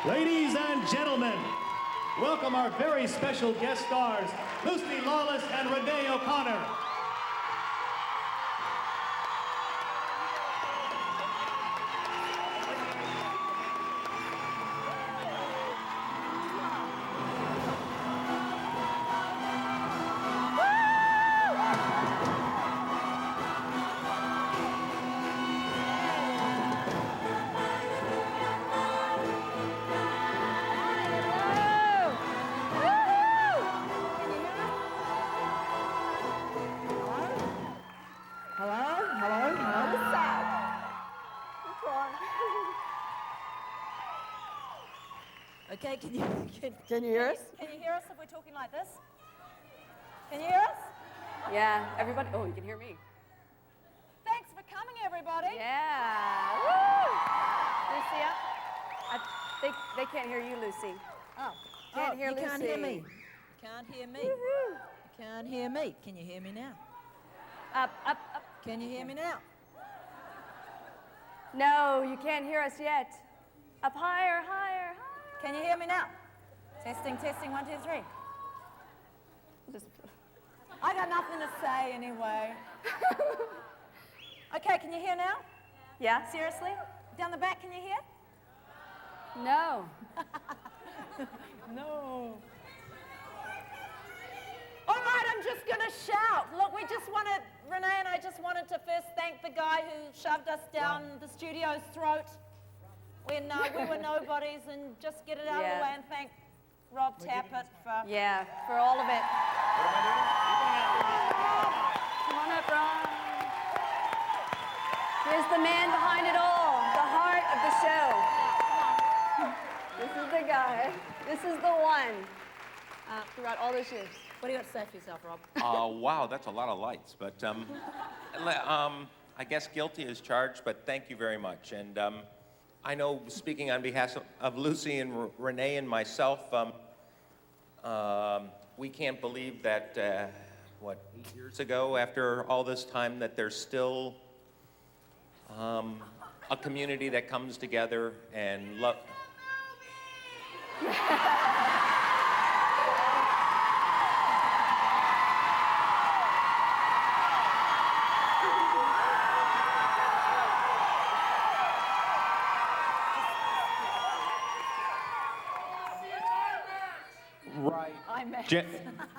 Ladies and gentlemen, welcome our very special guest stars, Lucy Lawless and Renee O'Connor. Okay, can you hear us? Can you hear us if we're talking like this? Can you hear us? Yeah, everybody. Oh, you can hear me. Thanks for coming, everybody. Yeah. Woo! Lucia, they can't hear you, Lucy. Oh, Can't hear you Lucy. can't hear me. You can't hear me. You can't hear me. Can you hear me now? Up, up, up. Can you hear me now? No, you can't hear us yet. Up higher, higher, higher. Can you hear me now? Testing, testing, 1, 2, 3. Just... I got nothing to say anyway. Okay, can you hear now? Yeah? Seriously? Down the back, can you hear? No. No. All right, I'm just going to shout. Look, Renee and I just wanted to first thank the guy who shoved us down the studio's throat when we were nobodies, and just get it out of the way and thank Rob Tappert for... Yeah, for all of it. Come on up, Rob. Here's the man behind it all, the heart of the show. This is the guy. This is the one throughout all those years. What do you got to say for yourself, Rob? Wow, that's a lot of lights, but I guess guilty is charged, but thank you very much. And I know, speaking on behalf of Lucy and Renee and myself, we can't believe that, 8 years ago, after all this time, that there's still a community that comes together and love.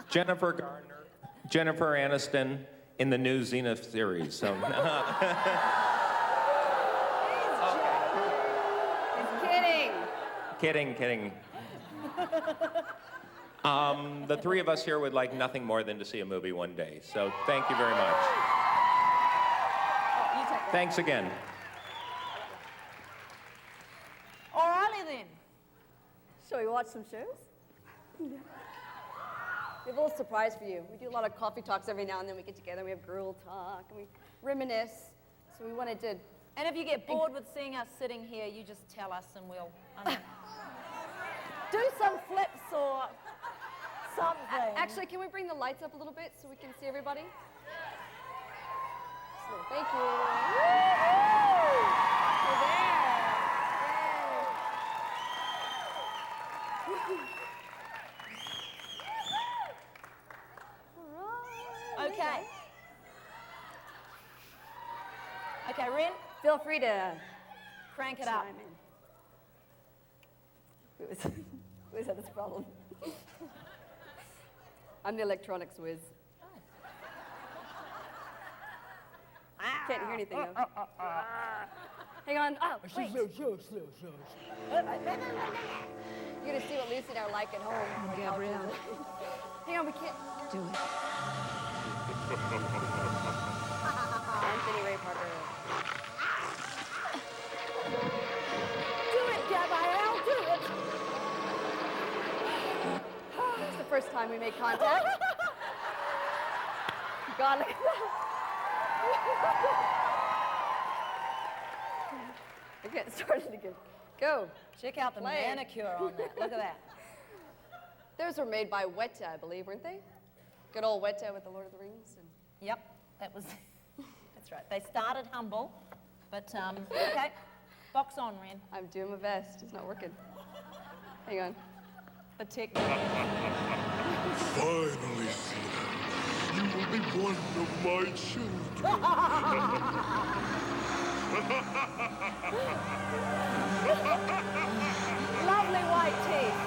Jennifer Garner, Jennifer Aniston in the new Zenith series. So. He's kidding. Kidding. The three of us here would like nothing more than to see a movie one day. So thank you very much. Thanks again. Alrighty then. Shall we watch some shows? We have a little surprise for you. We do a lot of coffee talks every now and then. We get together, we have girl talk, and we reminisce. So we wanted to... And if you get bored with seeing us sitting here, you just tell us and we'll do some flips or something. Actually, can we bring the lights up a little bit so we can see everybody? So, thank you. You're there. Yay. Okay. Okay, Ren, Feel free to crank it up. chime in. Who's had this problem? I'm the electronics whiz. Can't hear anything though. Hang on. Oh, wait. You're gonna see what Lucy and I are like at home. Gabrielle. Hang on, we can't. Do it. Anthony Ray Parker. Do it, Gabrielle, do it. It's the first time we made contact. God, look at that. I get started again. Go. Check out the Play. manicure on that. Look at that. Those were made by Weta, I believe, weren't they? Good old Weta with the Lord of the Rings. And... Yep, that was, that's right. They started humble, but okay. Box on, Ren. I'm doing my best. It's not working. Hang on. The technique. Finally, Zena, you will be one of my children. Lovely white teeth.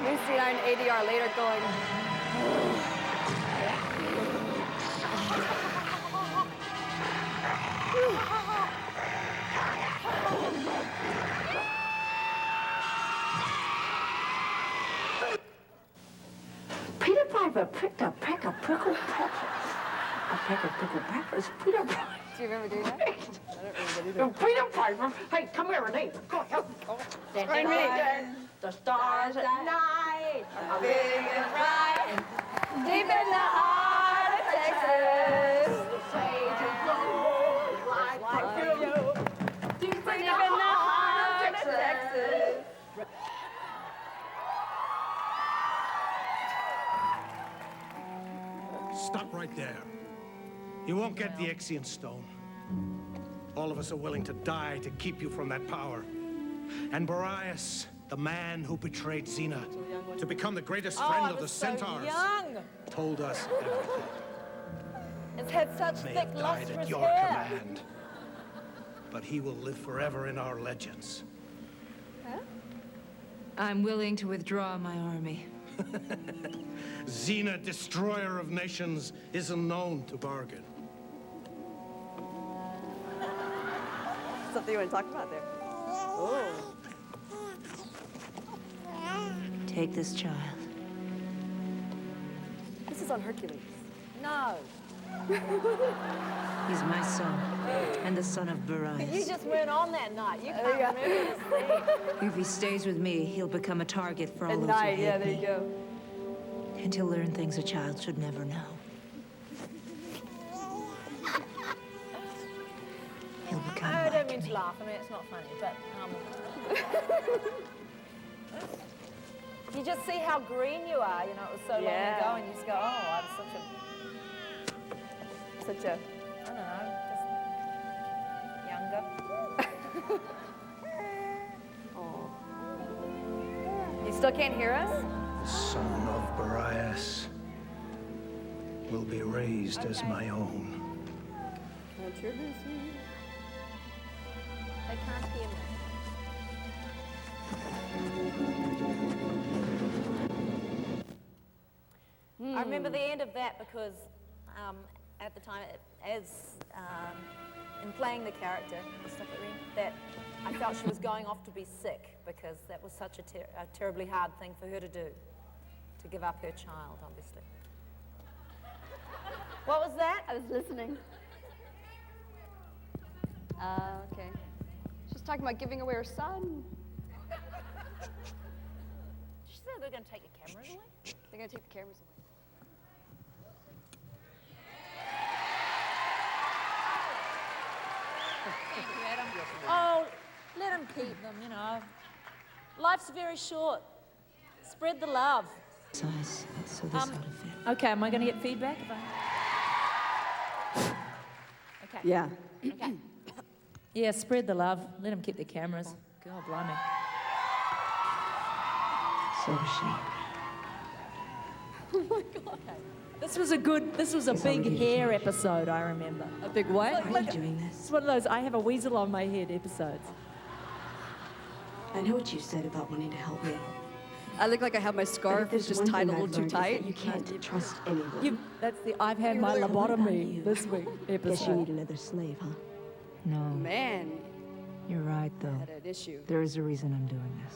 Lucy and I in ADR later going, Peter Piper picked a peck of prickled peppers. A peck of prickled peppers. Peter Piper. do you remember doing that? I don't remember either. Peter Piper. Hey, come here, Renee. Go ahead. Dun, dun, dun. The stars at night are big and bright. Deep in the heart of Texas. Sages blow like perfume. Deep in the heart of Texas. Stop right there. You won't get the Ixian stone. All of us are willing to die to keep you from that power. And Boreas, the man who betrayed Xena to become the greatest Oh, friend I of the was so Centaurs, young. told us everything. It's had such May thick, have died lustrous at your hair. command. But he will live forever in our legends. I'm willing to withdraw my army. Xena, destroyer of nations, isn't known to bargain. Something you want to talk about there? Oh. Take this child. This is on Hercules. No. He's my son, and the son of You Boreas. just weren't on that night. You can't remember this thing. If he stays with me, he'll become a target for all At those night, who hate yeah, there you me. go. And he'll learn things a child should never know. He'll become I don't like mean to me. laugh. I mean, it's not funny, but you just see how green you are. You know, it was so long Yeah. ago, and you just go, oh, I was Such a... I don't know, just younger. Oh. You still can't hear us? The son of Boreas will be raised as my own. Controversy. They can't hear me. I remember the end of that because at the time, in playing the character, that I felt she was going off to be sick because that was such a terribly hard thing for her to do, to give up her child, obviously. What was that? I was listening. Okay. She's talking about giving away her son. She said they're going to take your cameras away? They're going to take the cameras away. Oh, let them keep them, you know. Life's very short. Spread the love. Size, so this ought to fit. Okay, am I going to get feedback? Okay. Yeah. Okay. Yeah, spread the love. Let them keep their cameras. God, blimey. So does she. This was a big hair episode, I remember. A big what? Why are you doing this? It's one of those I have a weasel on my head episodes. I know what you said about wanting to help me. I look like I have my But if scarf there's just one tied a thing little I've too learned is that tight. You can't trust anyone. I've had my lobotomy this week Guess you episode. need another slave, huh? No, Man, you're right, though. had an issue. There is a reason I'm doing this.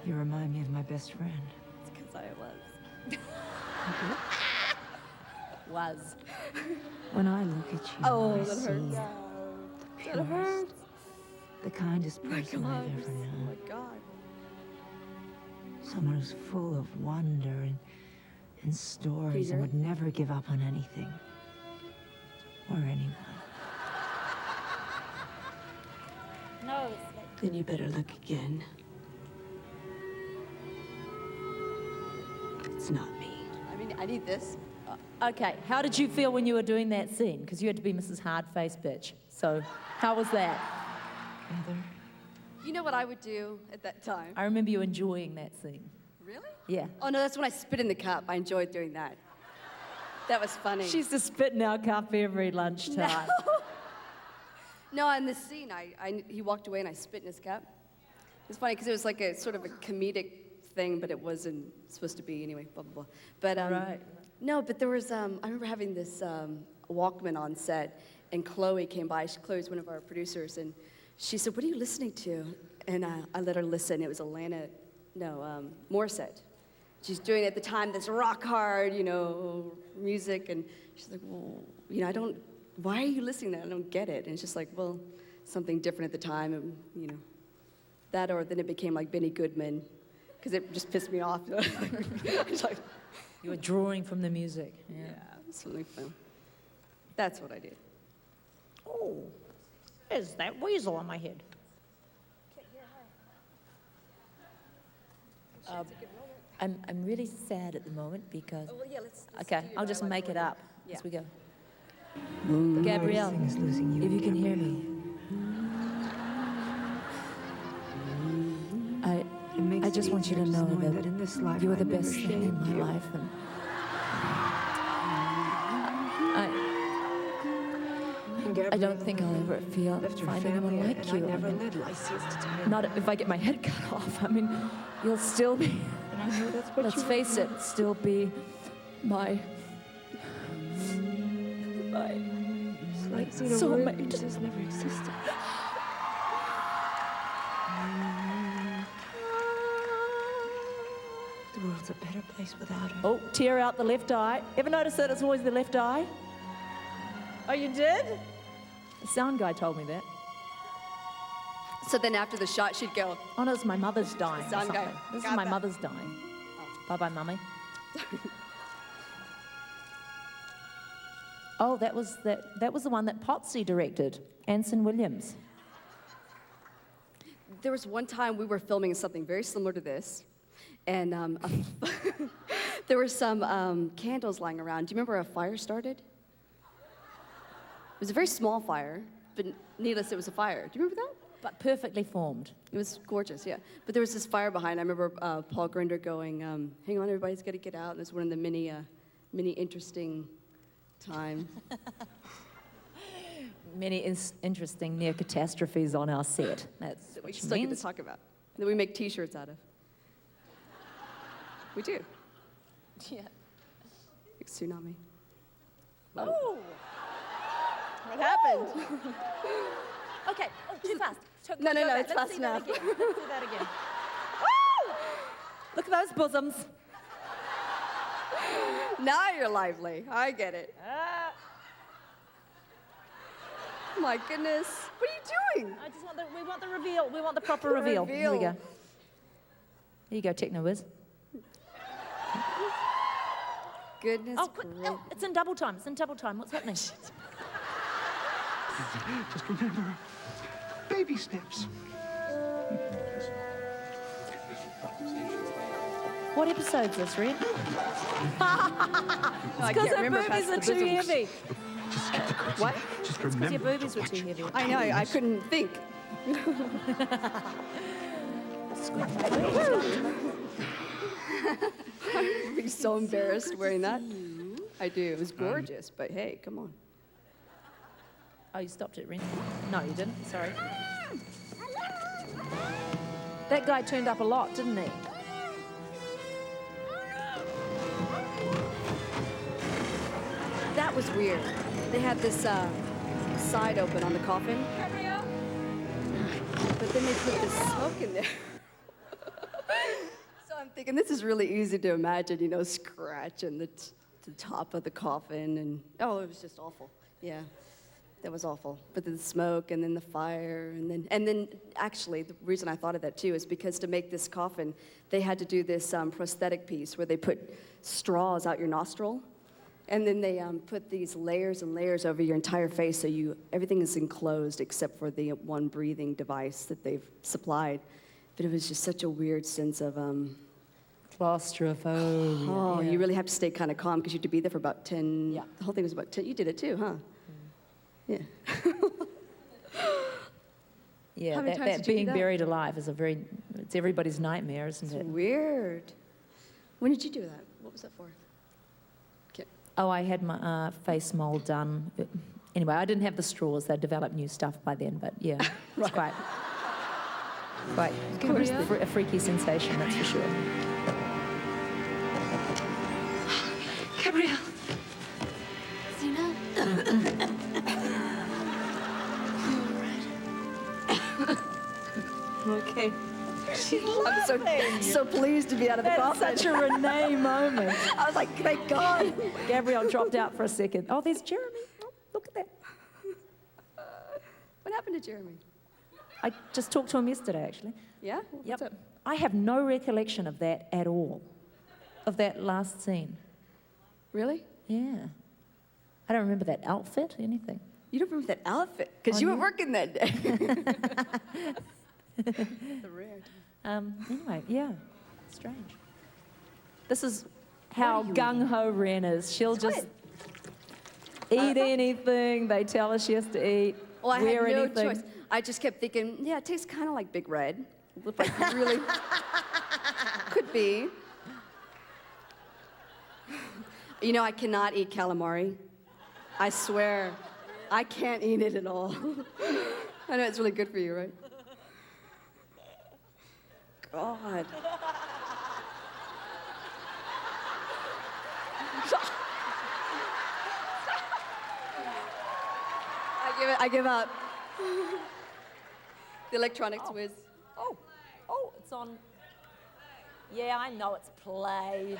You remind me of my best friend. It's because I was. Was. When I look at you, Oh, I that see hurts. the That hurts. purest, the kindest person I've ever Oh known. my God. Someone who's full of wonder and stories and would never give up on anything or anyone. No, Then you better look again. It's not me. I mean, I need this. okay, how did you feel when you were doing that scene? Because you had to be Mrs. Hardface Bitch. So, how was that? Heather. You know what I would do at that time? I remember you enjoying that scene. Really? Yeah. Oh no, that's when I spit in the cup. I enjoyed doing that. That was funny. She used to spit in our cup every lunchtime. No, in the scene, he walked away and I spit in his cup. It's funny because it was like a sort of a comedic thing, but it wasn't supposed to be anyway. Blah blah blah. But Right. no, but there was. I remember having this Walkman on set, and Chloe came by. Chloe's one of our producers, and she said, "What are you listening to?" And I let her listen. It was Morissette. She's doing at the time this rock hard, music, and she's like, "Well, why are you listening to that? I don't get it." And it's just like, well, something different at the time, and that, or then it became like Benny Goodman, because it just pissed me off. It's like, You were drawing from the music. Yeah. something fun. That's what I did. Oh, there's that weasel on my head. I'm really sad at the moment because. Well, yeah, let's Okay, do your I'll just dialogue make it order. up Yeah. as we go. Gabrielle, Gabrielle, is losing you if you and can hear Gabrielle. me, It makes I just it want you to easier know knowing that in this life you are I the never best thing in shamed my you. life, and I don't think I'll ever feel Left your find family anyone like and you. I never I mean, led licentious to time. not if I get my head cut off. I mean, you'll still be. And I know that's what Let's you face it, still be my It's like Xena soulmate. Williams has never existed. The world's a better place without her. Oh, tear out the left eye. Ever notice that it's always the left eye? Oh, you did? The sound guy told me that. So then after the shot, she'd go, Oh no, it's my mother's dying. or sound guy, something. This is got my that. mother's dying. Bye-bye, mummy. Oh, that was the one that Potsy directed, Anson Williams. there was one time we were filming something very similar to this, and there were some candles lying around. Do you remember a fire started? It was a very small fire, but needless, it was a fire. Do you remember that? But perfectly formed. It was gorgeous, yeah. But there was this fire behind. I remember Paul Grinder going, "Hang on, everybody's got to get out." And it was one of the many interesting times. Many interesting near catastrophes on our set. That's that we what she still get to means. talk about. That we make T-shirts out of. We do. Yeah. Like tsunami. Oh, What happened? okay. Oh, too fast. No, Go back. it's Let's fast see that enough. again. Let's do that again. Look at those bosoms. Now you're lively. I get it. My goodness. What are you doing? I just want we want the reveal. We want the proper reveal. Here we go. Here you go, Techno Whiz. Goodness Oh, quick. gracious. Oh, it's in double time. It's in double time. What's happening? Just remember, baby steps. What episode's this, Red? I Because can't her remember boobies past are the too bosoms. heavy. Just get the curtsy. What? Just Because remember your to boobies were watch too heavy. I know, I couldn't think. I'd be so embarrassed wearing that. I do. It was gorgeous, but hey, come on. Oh, you stopped it, Ren. No, you didn't. Sorry. That guy turned up a lot, didn't he? That was weird. They had this side open on the coffin. But then they put this smoke in there. So I'm thinking this is really easy to imagine, scratching the top of the coffin. And oh, it was just awful. Yeah, that was awful. But then the smoke and then the fire. And then actually, the reason I thought of that too is because to make this coffin, they had to do this prosthetic piece where they put straws out your nostril. And then they put these layers and layers over your entire face so everything is enclosed except for the one breathing device that they've supplied. But it was just such a weird sense of, Claustrophobia. oh, you really have to stay kind of calm because you had to be there for about 10, Yeah. the whole thing was about 10, you did it too, huh? Yeah. Yeah, How many times that did you do being that? buried alive is it's everybody's nightmare, isn't it? Weird. When did you do that? What was that for? Okay. Oh, I had my face mold done. Anyway, I didn't have the straws. They developed new stuff by then, but yeah, it's quite a freaky sensation, that's for sure. Gabrielle. Zena. Okay. I'm so pleased to be out of the That's coffin. such a Renee moment. I was like, thank God. Gabrielle dropped out for a second. Oh, there's Jeremy. Oh, look at that. What happened to Jeremy? I just talked to him yesterday, actually. Yeah? Yep. What's up? I have no recollection of that at all, of that last scene. Really? Yeah. I don't remember that outfit, anything. You don't remember that outfit? Because you were working that day. The rare. Anyway, yeah, strange. This is how gung-ho Ren is. She'll just eat anything they tell her she has to eat, Well, I wear had no anything. choice. I just kept thinking, yeah, it tastes kind of like Big Red. Looked like really could be. You know, I cannot eat calamari. I swear, I can't eat it at all. I know it's really good for you, right? God. I give up. The electronics whiz. Oh, it's on. Yeah, I know it's play.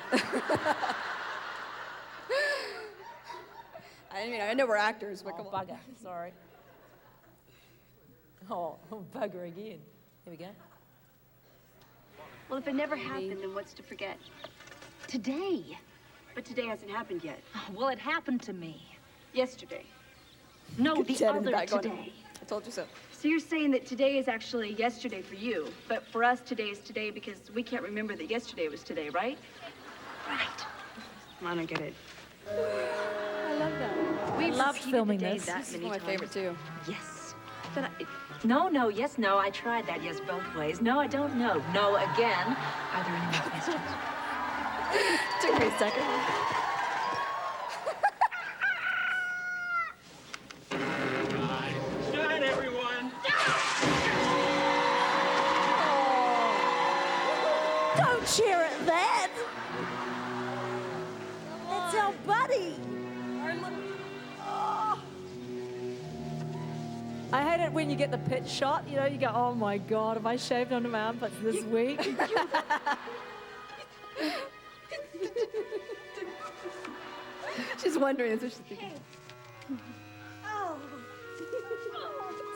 I know we're actors, but Oh, come on. bugger, sorry. Oh, bugger again. Here we go. Well, if it never happened, then what's to forget? Today. But today hasn't happened yet. Well, it happened to me. Yesterday. No, the Ted in the other back going, today. I told you so. So you're saying that today is actually yesterday for you, but for us today is today because we can't remember that yesterday was today, right? Right. I don't get it. I love that. We've loved repeated filming the day this. that This is many one of my favorite times. too. Yes. But no, yes, no. I tried that. Yes, both ways. No, I don't know. No, again. Are there any more questions? Took me a second. Shine, everyone! Don't cheer at that! That's our buddy! Oh. I hate it when you get the pitch shot, you know, you go, oh my God, have I shaved under my armpits this week? She's wondering, that's what she's thinking.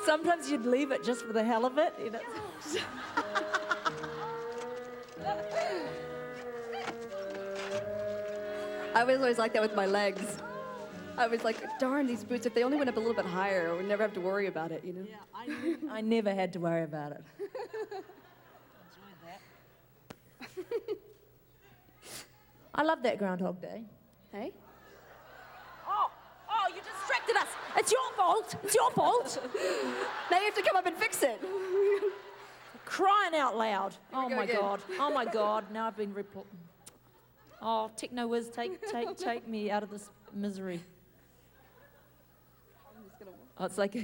Sometimes you'd leave it just for the hell of it, you know. I was always like that with my legs. I was like, darn, these boots, if they only went up a little bit higher, I would never have to worry about it, you know? Yeah, I never had to worry about it. I love that Groundhog Day. Hey? Oh, you distracted us. It's your fault. It's your fault. Now you have to come up and fix it. Crying out loud. Oh go my again. God. Oh my God. Now I've been Oh, Techno Whiz, take me out of this misery. Oh, it's like a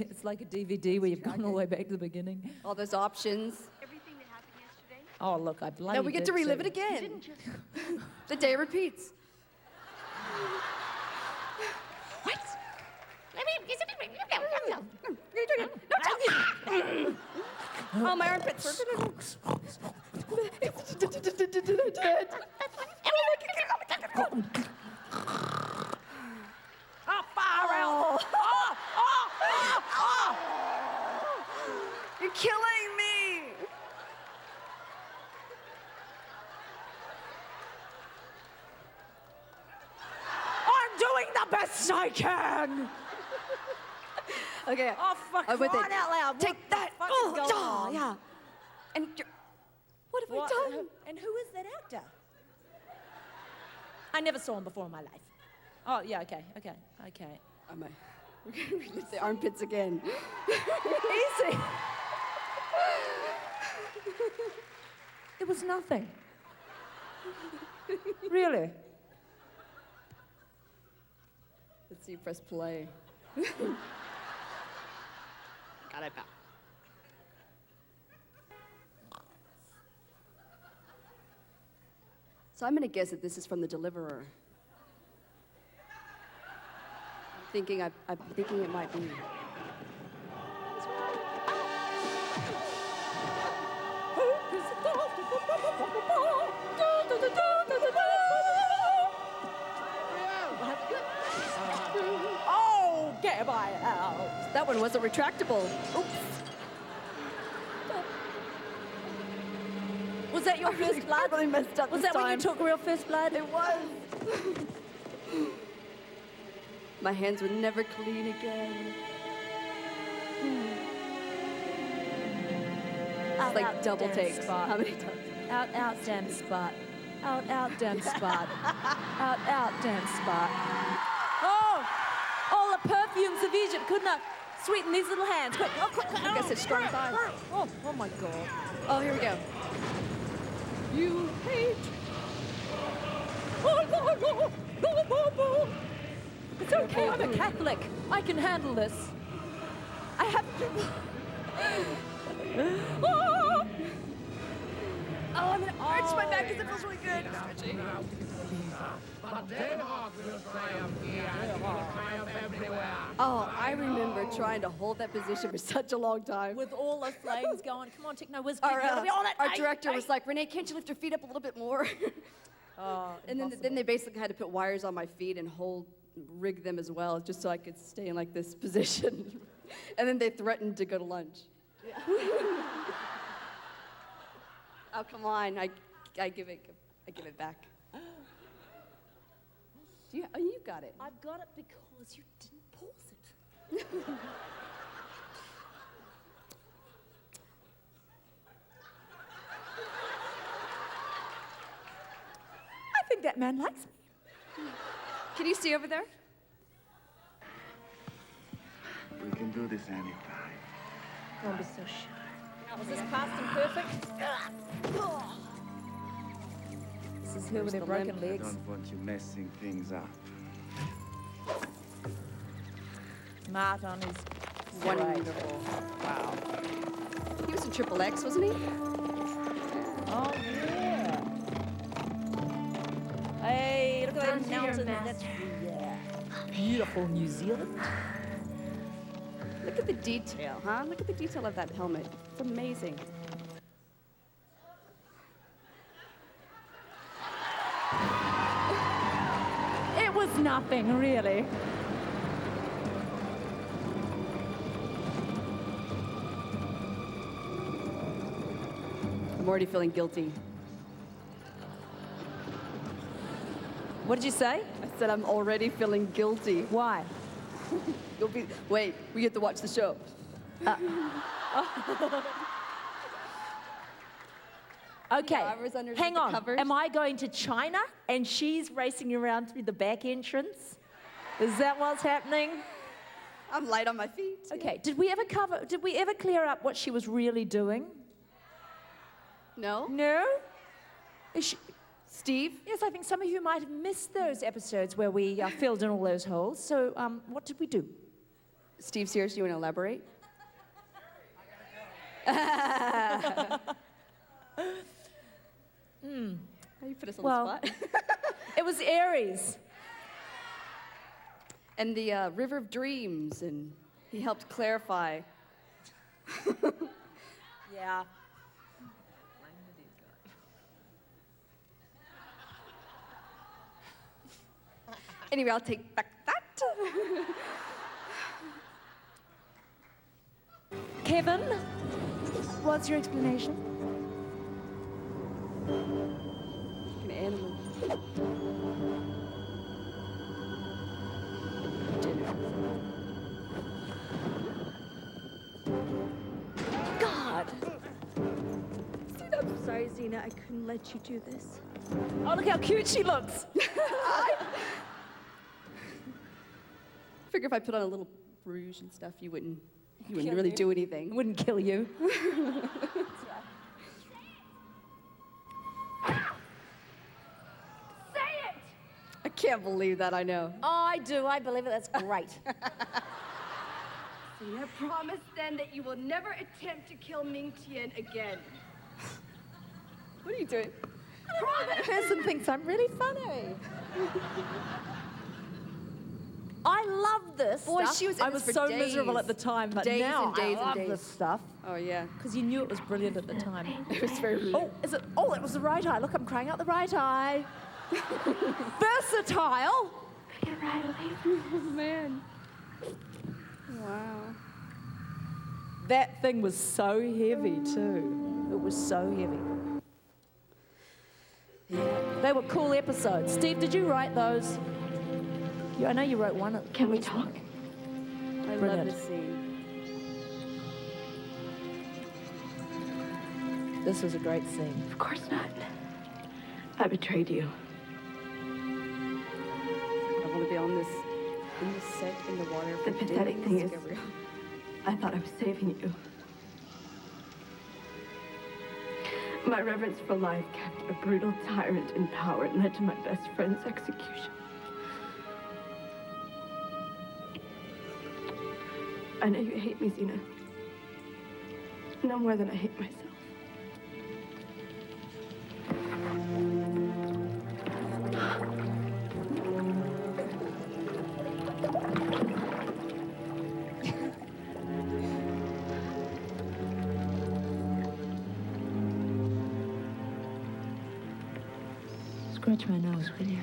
DVD where you've gone all the way back to the beginning. All those options. Everything that happened yesterday? Oh, look, I bloody Now we get to did relive too. it again. The day repeats. Oh, my armpits. Oh, far out. You're killing me. I'm doing the best I can. Okay. Oh, fuck, I'm with crying it. out loud. Take What that. the fuck is going yeah, on? yeah. And what have What? I done? And who is that actor? I never saw him before in my life. Oh, yeah, okay. Am I? We're gonna relive the armpits again. Easy. It was nothing. Really? Let's see, press play. Got it back. So I'm gonna guess that this is from The Deliverer. I'm thinking it might be. Oh, get my out. That one wasn't retractable. Oops. Was that your first blood? I really messed up Was this that when you time. took real first blood? It was. My hands were never clean again. It's like double takes. How many times? Out, damn spot. Out, damn spot. Out, damn spot. Oh! All the perfumes of Egypt could not sweeten these little hands. Quick, oh, quick, quick. I guess it's strong thighs. Oh my God. Oh, here we go. You hate. It's okay, I'm a Catholic. I can handle this. I have to. Oh, I'm gonna arch my back because it feels really good. Oh, I remember trying to hold that position for such a long time. With all the flames going, come on, Techno Whiz, Our, you gotta be on it. our director was like, Renee, can't you lift your feet up a little bit more? Oh, And then they basically had to put wires on my feet and rig them as well, just so I could stay in like this position. And then they threatened to go to lunch. Oh, come on, I give it back. You got it. I've got it because you didn't pause it. I think that man likes me. Can you see over there? We can do this anytime. Don't be so sure. Was this past and perfect? This is her with her broken I legs. don't want you messing things up. Martin is Wonderful. Wow. He was in Triple X, wasn't he? Oh, yeah. Hey, look at that mountain. That's beautiful New Zealand. Look at the detail, huh? Look at the detail of that helmet. It's amazing. It was nothing, really. I'm already feeling guilty. What did you say? I said I'm already feeling guilty. Why? Wait, we get to watch the show. Okay, I was underneath hang the on. covers. Am I going to China and she's racing around through the back entrance? Is that what's happening? I'm light on my feet. Okay, did we ever clear up what she was really doing? No? No? Is she, Steve? yes, I think some of you might have missed those episodes where we filled in all those holes. So what did we do? Steve Sears, do you want to elaborate? You put us on Well, the spot. It was Aries. And the River of Dreams, and he helped clarify. Yeah. Anyway, I'll take back that. Kevin, what's your explanation? An animal. God. I'm sorry, Xena. I couldn't let you do this. Oh, look how cute she looks. Figure if I put on a little rouge and stuff, you wouldn't Kill really you. do anything. Wouldn't kill you. can't believe that, I know. I do. I believe it. That's great. Xena, promise then that you will never attempt to kill Ming Tian again. What are you doing? That person thinks I'm really funny. I love this Boy, stuff. she was in I this was for so miserable days. at the time, but Days now and days I and love days. this stuff. Oh, yeah. Because you knew it was brilliant at the time. It was very rude. Oh, is it? Oh, it was the right eye. Look, I'm crying out the right eye. Versatile. Get right away from Oh, man. Wow. That thing was so heavy too. It was so heavy. Yeah. They were cool episodes. Steve, did you write those? I know you wrote one. Can we talk? I love Brilliant. this scene. This was a great scene. Of course not. I betrayed you. I want to be on this, in this set in the water for The pathetic thing days, is- Gabrielle. I thought I was saving you. My reverence for life kept a brutal tyrant in power and led to my best friend's execution. I know you hate me, Xena. No more than I hate myself. Scratch my nose, will you?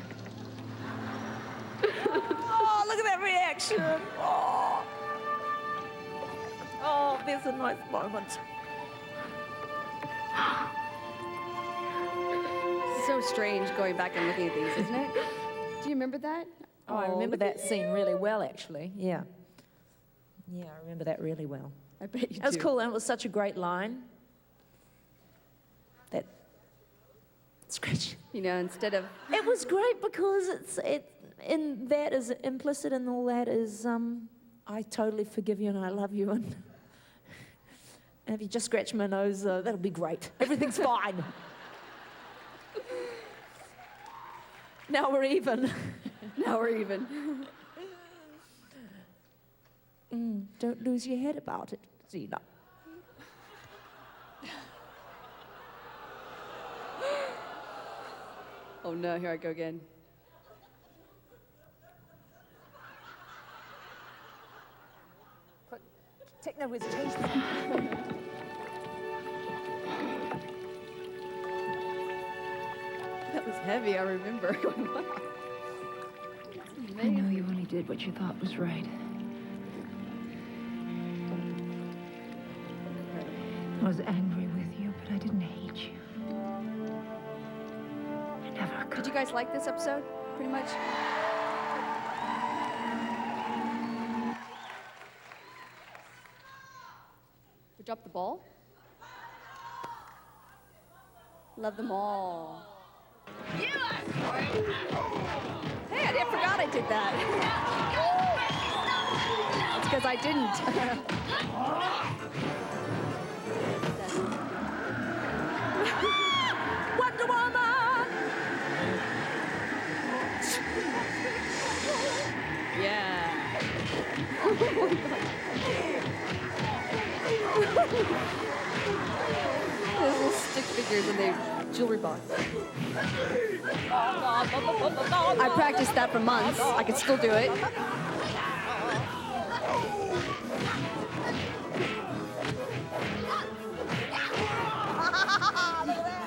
Oh, look at that reaction. Oh. Oh, there's a nice moment. So strange going back and looking at these, isn't it? Do you remember that? Oh, I remember look that at- scene really well, actually. Yeah. Yeah, I remember that really well. I bet you That was do. cool, and it was such a great line. That scratch. You know, instead of It was great because in that is implicit in all that is I totally forgive you and I love you and if you just scratch my nose, that'll be great. Everything's fine. Now we're even. now we're even. Don't lose your head about it, Xena. Oh no, here I go again. Techno has changed. That was heavy, I remember. Going, wow. I know you only did what you thought was right. I was angry with you, but I didn't hate you. I never could. Did you guys like this episode? Pretty much? We dropped the ball? Love them all. Hey, I forgot I did that. It's because I didn't. Wonder Woman! Yeah. Those little stick figures in the jewelry box. I practiced that for months. I can still do it.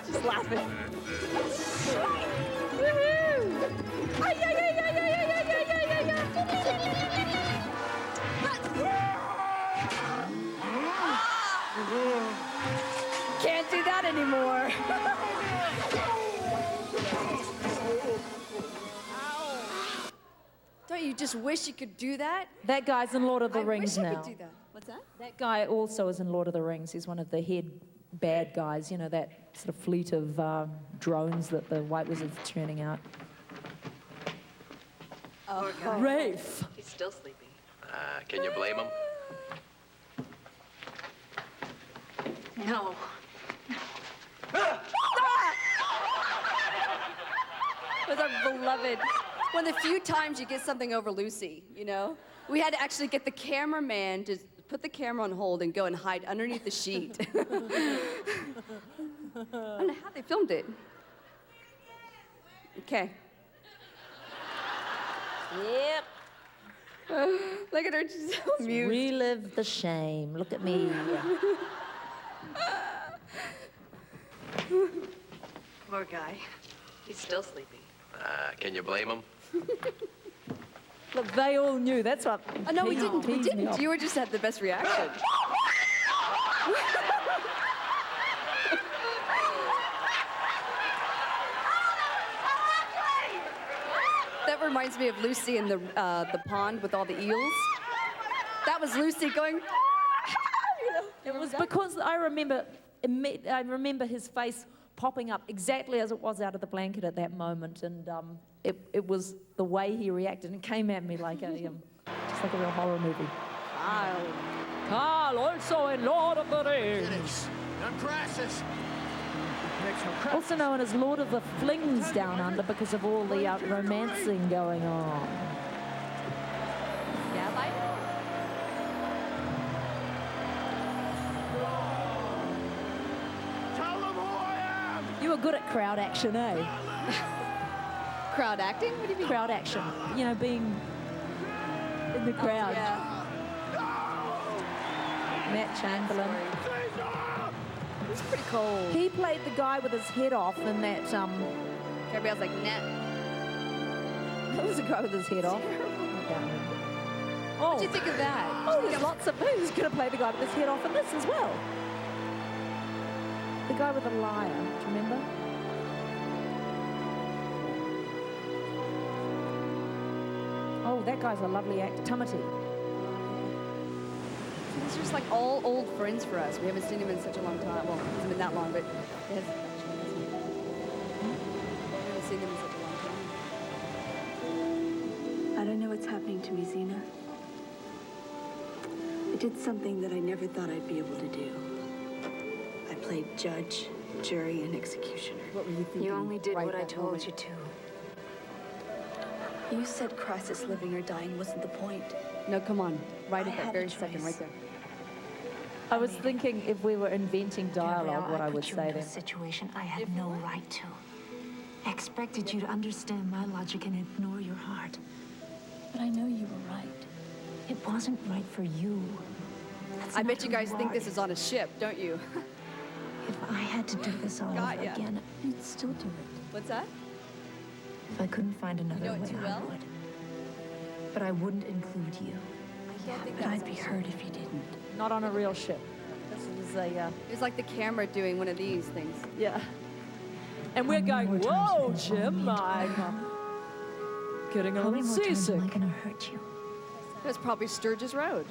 Just laughing. Can't do that anymore. Don't you just wish you could do that? That guy's in Lord of the I Rings wish I now. could do that. What's that? That guy also is in Lord of the Rings. He's one of the head bad guys, you know, that sort of fleet of drones that the White Wizard's turning out. Oh, God. Rafe! He's still sleeping. Can you blame him? No. With our beloved one of the few times you get something over Lucy, you know? We had to actually get the cameraman to put the camera on hold and go and hide underneath the sheet. I don't know how they filmed it. Okay. Yep. Look at her, she's so amused. Relive the shame. Look at me. Poor guy. He's still sleeping. Can you blame him? Look, they all knew. That's what. Oh, no, we didn't. We teased me didn't. off. You were just had the best reaction. That reminds me of Lucy in the pond with all the eels. That was Lucy going. It was because I remember his face popping up exactly as it was out of the blanket at that moment, and it was the way he reacted, and came at me like a just like a real horror movie. Carl, also in Lord of the Rings. I'm Crassus. Also known as Lord of the Flings Down Under because of all the romancing going on. Yeah, bye. Tell them who I am! You were good at crowd action, eh? Crowd acting? What do you mean? Crowd action. You know, being in the crowd. Yeah. Matt Chamberlain. It's pretty cold. He played the guy with his head off in that. Everybody else like, nah. That was the guy with his head off. What did you think of that? Oh, there's lots of. Who's going to play the guy with his head off in this as well? The guy with the lyre. Do you remember? Oh, that guy's a lovely actor. Tamati. These are just like all old friends for us. We haven't seen him in such a long time. Well, it hasn't been that long, but we haven't seen him in such a long time. I don't know what's happening to me, Xena. I did something that I never thought I'd be able to do. I played judge, jury, and executioner. What were you thinking? You only did right what I that told moment? you to. You said Crassus living or dying wasn't the point. No, come on. Right I at that had very a second, choice. right there. I was thinking if we were inventing dialogue, what I would say to then. a situation I had no right to. I expected you to understand my logic and ignore your heart. But I know you were right. It wasn't right for you. That's I not bet you who guys think are. this is on a ship, don't you? If I had to do this all Got over ya. again, I'd still do it. What's that? If I couldn't find another know it way, too I well? would. But I wouldn't include you. But I'd be hurt if you didn't. Not on a real ship. This is a. It was like the camera doing one of these things. Yeah. And we're going, whoa, Jim, I'm getting a How many little more times seasick. am I gonna hurt you? That's probably Sturgis Road.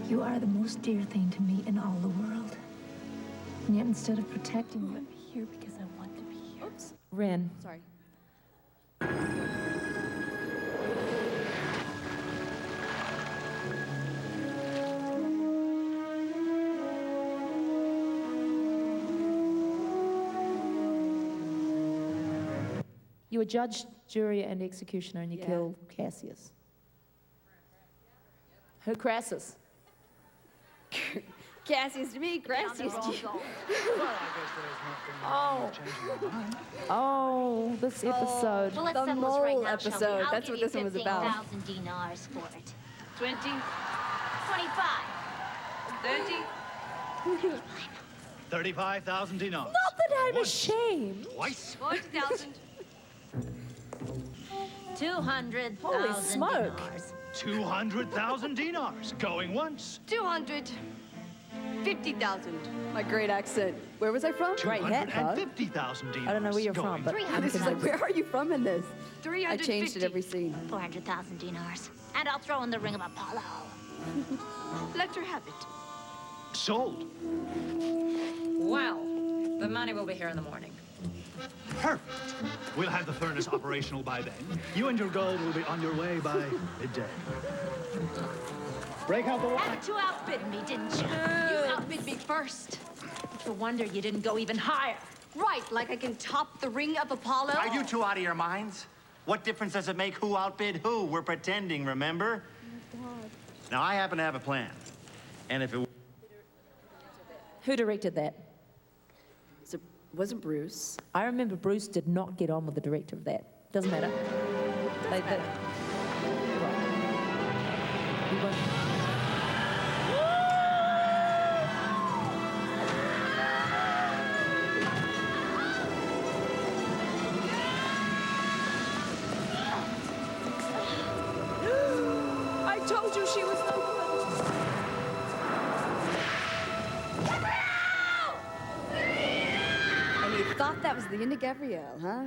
You are the most dear thing to me in all the world. And yet instead of protecting you, I'm here because I want to be here. Oops. Ren. Sorry. You were judge, jury, and executioner, and you Yeah. killed Cassius. Who, Crassus? Cassius to me, Cassius to you. Oh, this episode. Well, let's The settle this right mole now, shall we? episode. I'll That's give what you this one was about. 15,000 dinars for it. 20, 25. 30, 35,000 dinars. Not that I'm ashamed. Twice. 40,000. 200,000 Holy smoke. dinars. 200,000 dinars. Going once. 250,000. My great accent. Where was I from? Great hat, though. 250,000 dinars. I don't know where you're Going from, but This is like, where are you from in this? I 350. changed it every scene. 400,000 dinars. And I'll throw in the ring of Apollo. Let her have it. Sold. Well, the money will be here in the morning. Perfect. We'll have the furnace operational by then. You and your gold will be on your way by midday. Break out the wine. And you outbid me, didn't you? You outbid me first. It's a wonder you didn't go even higher. Right, like I can top the ring of Apollo. Are you two out of your minds? What difference does it make who outbid who? We're pretending, remember? Now, I happen to have a plan. And if it... Who directed that? It wasn't Bruce. I remember Bruce did not get on with the director of that. Doesn't matter. I told you she was the woman. And you thought that was the end of Gabrielle, huh?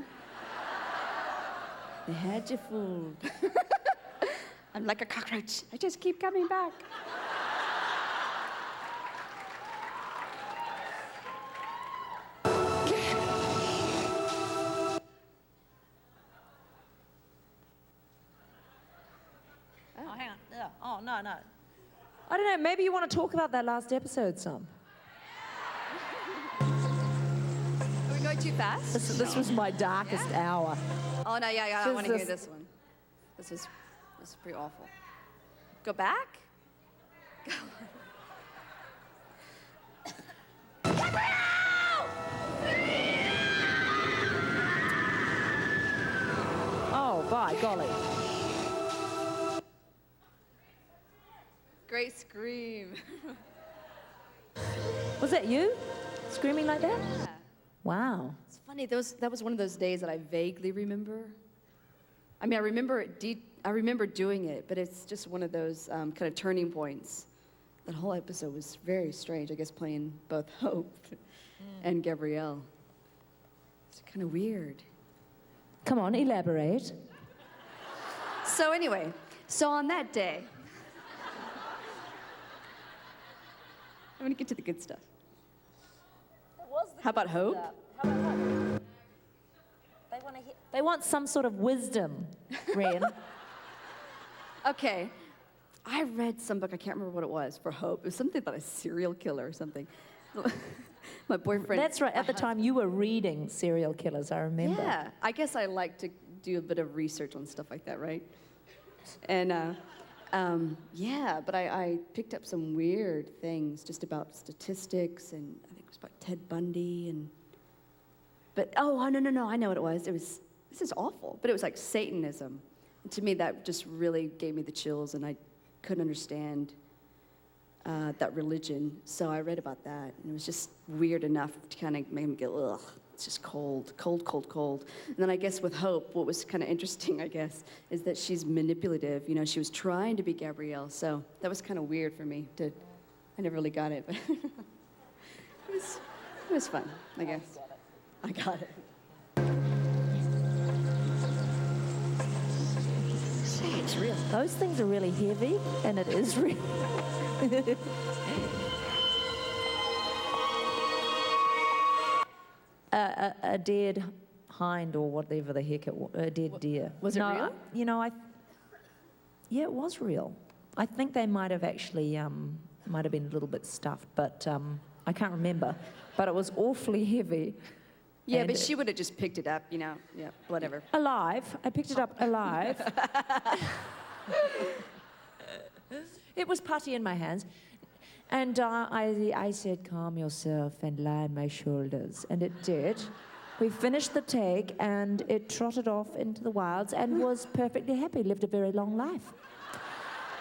They had you fooled. I'm like a cockroach. I just keep coming back. Oh, hang on. Yeah. Oh, no. I don't know, maybe you want to talk about that last episode some. Are we going too fast? This was my darkest hour. Oh, no, yeah, I want to hear this one. This is pretty awful. Go back? Oh, by golly. Great scream. Was that you? Screaming like that? Yeah. Wow. It's funny, that was one of those days that I vaguely remember. I mean, I remember doing it, but it's just one of those kind of turning points. That whole episode was very strange, I guess, playing both Hope and Gabrielle. It's kind of weird. Come on, elaborate. So anyway, on that day, I'm gonna get to the good stuff. How about Hope? They want some sort of wisdom, Ren. Okay, I read some book, I can't remember what it was, for Hope. It was something about a serial killer or something. My boyfriend... That's right, at the time you were reading serial killers, I remember. Yeah, I guess I like to do a bit of research on stuff like that, right? And, yeah, but I picked up some weird things just about statistics, and I think it was about Ted Bundy, and... But, oh, no, I know what it was. This is awful, but it was like Satanism. And to me, that just really gave me the chills, and I couldn't understand that religion. So I read about that, and it was just weird enough to kind of make me go, ugh, it's just cold. And then I guess with Hope, what was kind of interesting, I guess, is that she's manipulative. You know, she was trying to be Gabrielle, so that was kind of weird for me I never really got it, but it was fun, I guess. I got it. It's real. Those things are really heavy, and it is real. A dead hind or whatever the heck it was, a dead deer. Was it real? You know, yeah, it was real. I think they might have actually, might have been a little bit stuffed, but I can't remember. But it was awfully heavy. Yeah, but she would have just picked it up, you know, yeah, whatever. Alive. I picked it up alive. It was putty in my hands. And I said, calm yourself and lie on my shoulders. And it did. We finished the take, and it trotted off into the wilds and was perfectly happy, lived a very long life.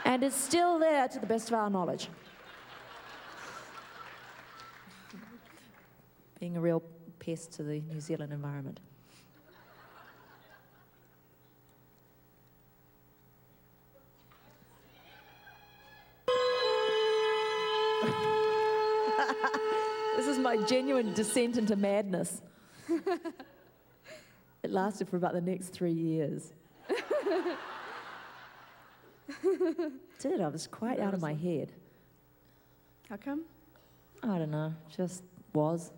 And it's still there to the best of our knowledge. Being a real pest to the New Zealand environment. This is my genuine descent into madness. It lasted for about the next 3 years. I was quite out of my head. How come? I don't know, just was.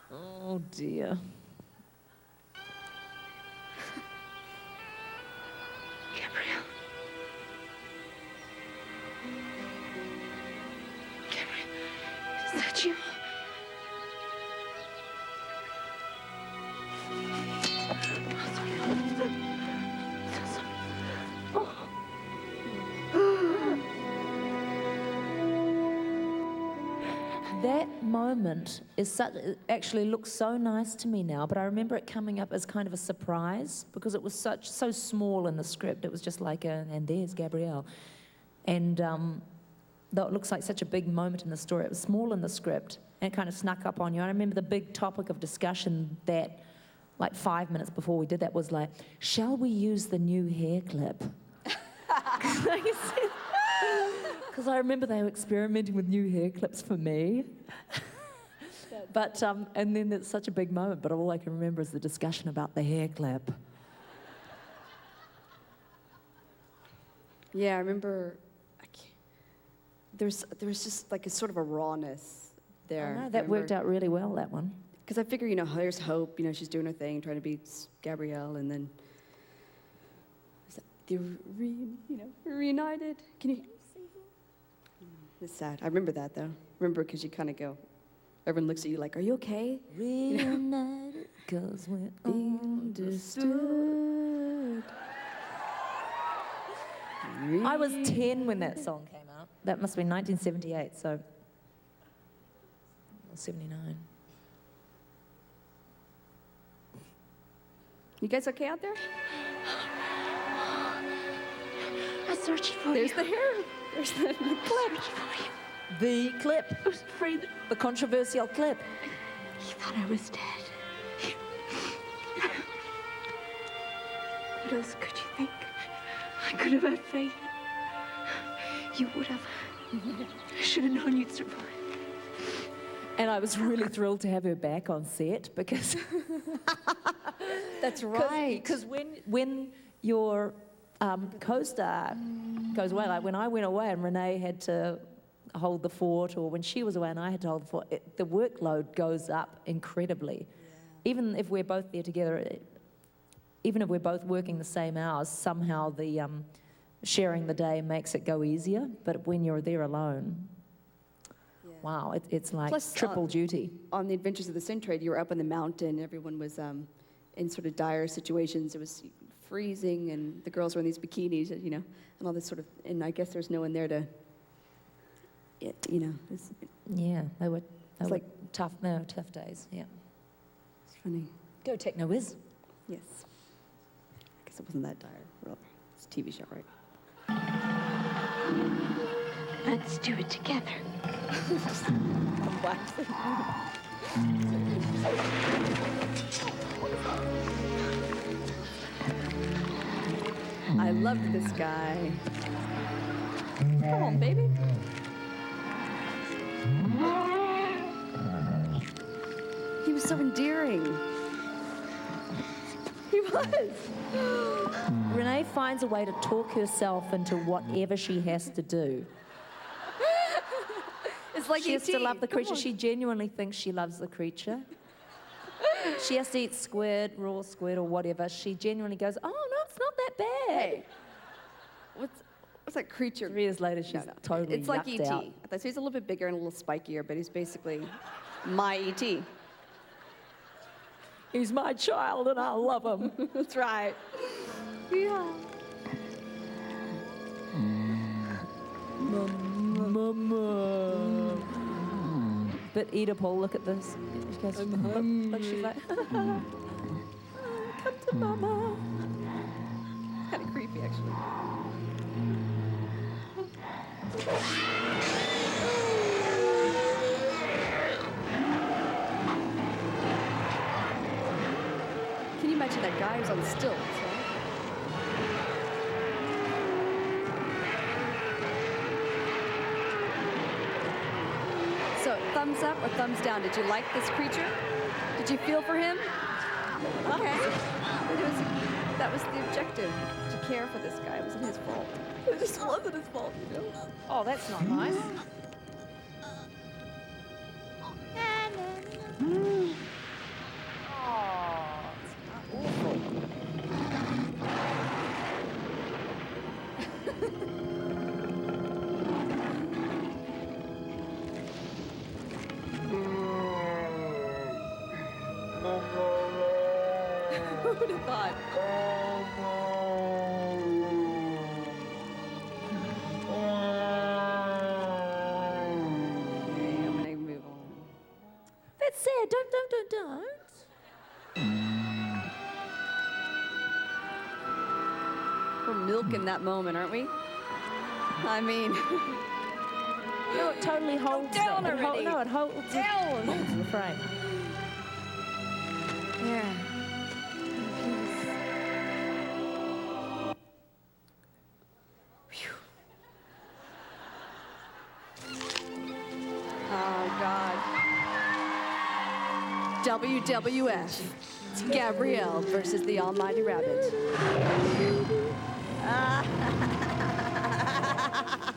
Oh dear. Gabrielle. that moment is such, it actually looks so nice to me now, but I remember it coming up as kind of a surprise because it was so small in the script. It was just like and there's Gabrielle. And though it looks like such a big moment in the story, it was small in the script and it kind of snuck up on you. I remember the big topic of discussion that, like 5 minutes before we did that, was like, shall we use the new hair clip? Because I remember they were experimenting with new hair clips for me. But, and then it's such a big moment, but all I can remember is the discussion about the hair clip. Yeah, I remember, there was just like a sort of a rawness there. Oh, no, that worked out really well, that one. Because I figure, there's Hope, she's doing her thing, trying to be Gabrielle, and then they're reunited. Can you see him? It's sad. I remember that, though. Remember, because you kind of go, everyone looks at you like, are you okay? Reunited, because we're understood. I was 10 when that song came out. That must have been 1978, so 79. You guys okay out there? I searched for There's you. the hair. There's the clip. The clip. I was afraid that The controversial clip. he thought I was dead. What else could you think? I could have had faith. You would have. I should have known you'd survive. And I was really thrilled to have her back on set because... That's right. Because when your co-star goes away, like when I went away and Renee had to hold the fort, or when she was away and I had to hold the fort, the workload goes up incredibly. Yeah. Even if we're both there together, even if we're both working the same hours, somehow the sharing the day makes it go easier. But when you're there alone, wow, it's like Plus, triple duty. On the Adventures of the Sin Trade, you were up on the mountain. Everyone was in sort of dire situations. It was freezing, and the girls were in these bikinis, and all this sort of. And I guess there's no one there to. Yeah, they were like tough. No, tough days. Yeah. It's funny. Go Techno Whiz. Yes. I guess it wasn't that dire. Well, it's a TV show, right? Let's do it together. I loved this guy. Come on, baby. He was so endearing. He was. Renee finds a way to talk herself into whatever she has to do. It's like she has to E.T. love the Come creature. on. She genuinely thinks she loves the creature. She has to eat squid, raw squid or whatever. She genuinely goes, oh, no, it's not that bad. Hey, what's that creature? 3 years later, she's totally It's like yucked E.T. out. So he's a little bit bigger and a little spikier, but he's basically my E.T. He's my child and I love him. That's right. Yeah. Mama. But Oedipal, look at this. She goes, look, she's like, come to mama. It's kind of creepy, actually. Can you imagine that guy who's on stilts, right? So, thumbs up or thumbs down? Did you like this creature? Did you feel for him? Okay. That was the objective, to care for this guy. It wasn't his fault. It just wasn't his fault, Oh, that's not nice. Who would have thought? Okay, I'm gonna move on. don't. We're milking that moment, aren't we? I mean, No, it totally holds down it. already. It holds Down. the frame. yeah. Oh, God. WWF. It's Gabrielle versus the Almighty Rabbit.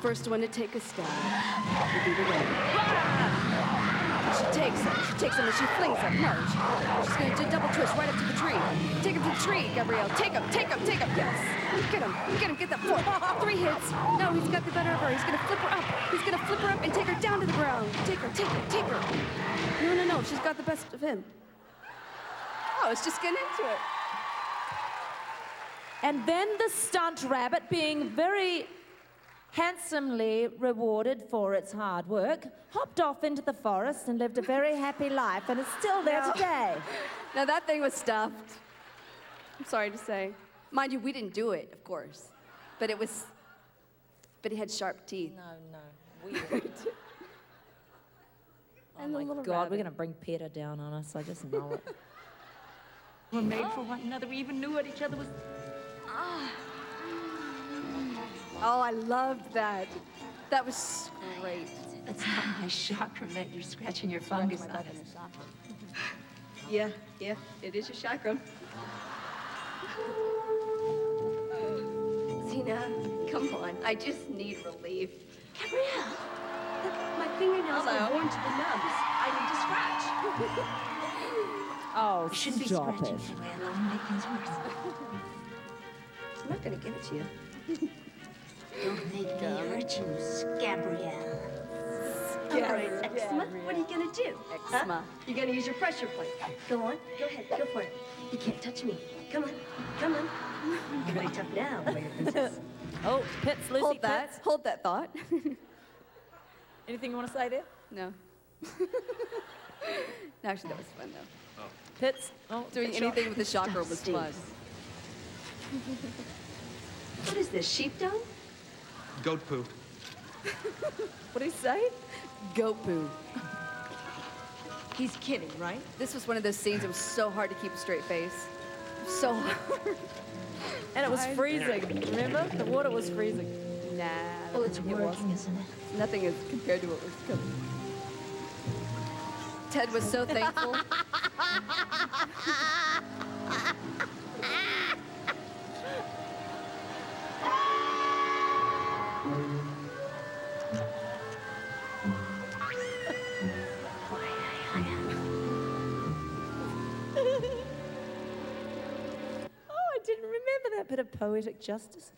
First one to take a stab will be the winner. She takes him and she flings him. No, she's going to do a double twist right up to the tree. Take him to the tree, Gabrielle. Take him. Yes. Get him, get that foot. 3 hits. No, he's got the better of her. He's going to flip her up. He's going to flip her up and take her down to the ground. Take her. No, she's got the best of him. Oh, it's just getting into it. And then the stunt rabbit, being very handsomely rewarded for its hard work, hopped off into the forest and lived a very happy life, and is still there today. Now that thing was stuffed. I'm sorry to say. Mind you, we didn't do it, of course. But he had sharp teeth. No, weird. Oh And the my little God, rabbit. we're gonna bring PETA down on us, I just know it. We're made for one another. We even knew what each other was. Oh, I loved that. That was great. That's not my chakram that you're scratching your fungus on. Yeah, it is your chakram. Zena, come on. I just need relief. Gabrielle, my fingernails Hello. are worn to the nubs. I need to scratch. Oh, You shouldn't be stop scratching, it. Gabrielle. It'll make things worse. I'm not gonna give it to you. Don't make me hurt you, Gabrielle. All right, eczema. What are you gonna do? Eczema. You're gonna use your pressure point. Go on. Go ahead. Go for it. You can't touch me. Come on. You're really tough now, player princess. Oh, Pits, Lucy, Hold that. Pits. Hold that thought. Anything you want to say there? No. No, actually, that was fun though. Pits? Oh, Doing Pits anything shot. with the chakra was fun. What is this, sheepdog? Goat poo. What did he say? Goat poo. He's kidding, right? This was one of those scenes that was so hard to keep a straight face. So hard. And it was freezing, remember? The water was freezing. Nah. Well, it's it working, wasn't. isn't it? Nothing is compared to what was coming. Ted was so thankful. Oh, I didn't remember that bit of poetic justice.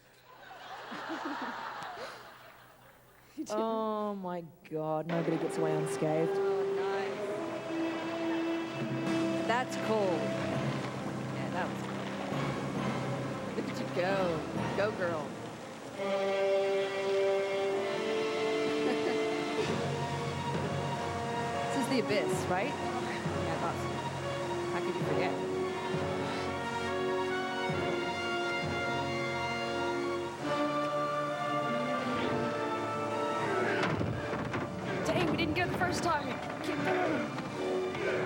Oh my God, nobody gets away unscathed. Oh, nice. That's cold. Yeah, that was cool. Look at you go. Go, girl. This is the abyss, right? Yeah, I thought so. How could you forget? Dang, we didn't get it the first time. Keep going.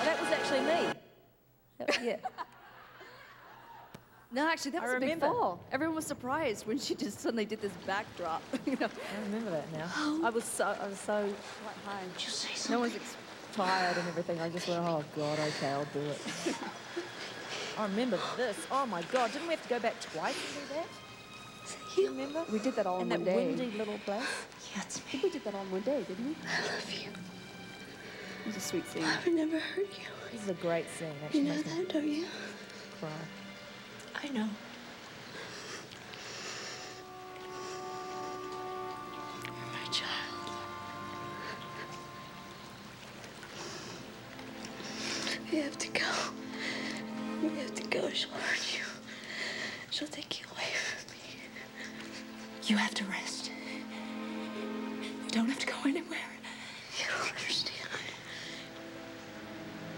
That was actually me. Yeah. No, actually, that I was a big remember. fall. Everyone was surprised when she just suddenly did this backdrop. You know, I remember that now. I was so what high? Did you say no something? one's tired and everything. I just went, oh God, okay, I'll do it. I remember this. Oh my God, didn't we have to go back twice to do that? Do you remember? We did that all in In one that day. windy little place. Yeah, it's I me. think we did that all in one day, didn't we? I love you. It was a sweet scene. I would never hurt you. This is a great scene. Actually, You know makes me that, don't you? cry. I know. You're my child. We have to go. We have to go, she'll hurt you. She'll take you away from me. You have to rest. You don't have to go anywhere. You don't understand.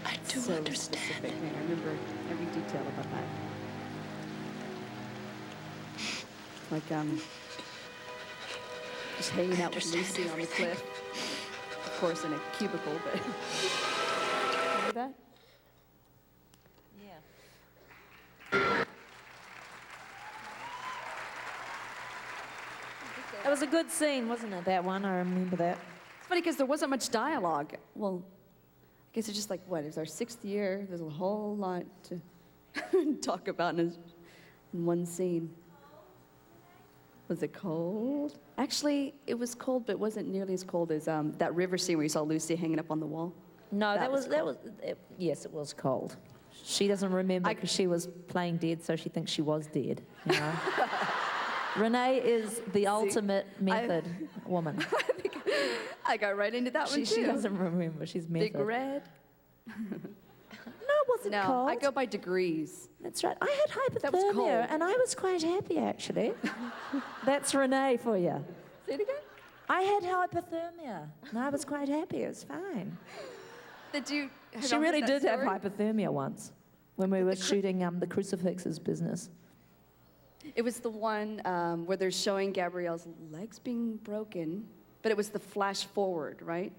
I do So understand. specific, man. I remember every detail about that. Like, just hanging out with Lucy on the cliff. Of course, in a cubicle, but remember that? It was a good scene, wasn't it, that one? I remember that. It's funny because there wasn't much dialogue. Well, I guess it's just like, what, it was our 6th year. There's a whole lot to talk about in one scene. Was it cold? Actually, it was cold, but it wasn't nearly as cold as that river scene where you saw Lucy hanging up on the wall. No, yes, it was cold. She doesn't remember because she was playing dead, so she thinks she was dead, you know? Renee is the ultimate method woman. I got right into that one, too. She doesn't remember. She's method. Big red. No, it wasn't No, cold. I go by degrees. That's right. I had hypothermia, That was cold. and I was quite happy, actually. That's Renee for you. Say it again? I had hypothermia, and I was quite happy. It was fine. Did you? She really did have hypothermia once when we were shooting the Crucifixes business. It was the one where they're showing Gabrielle's legs being broken, but it was the flash forward, right?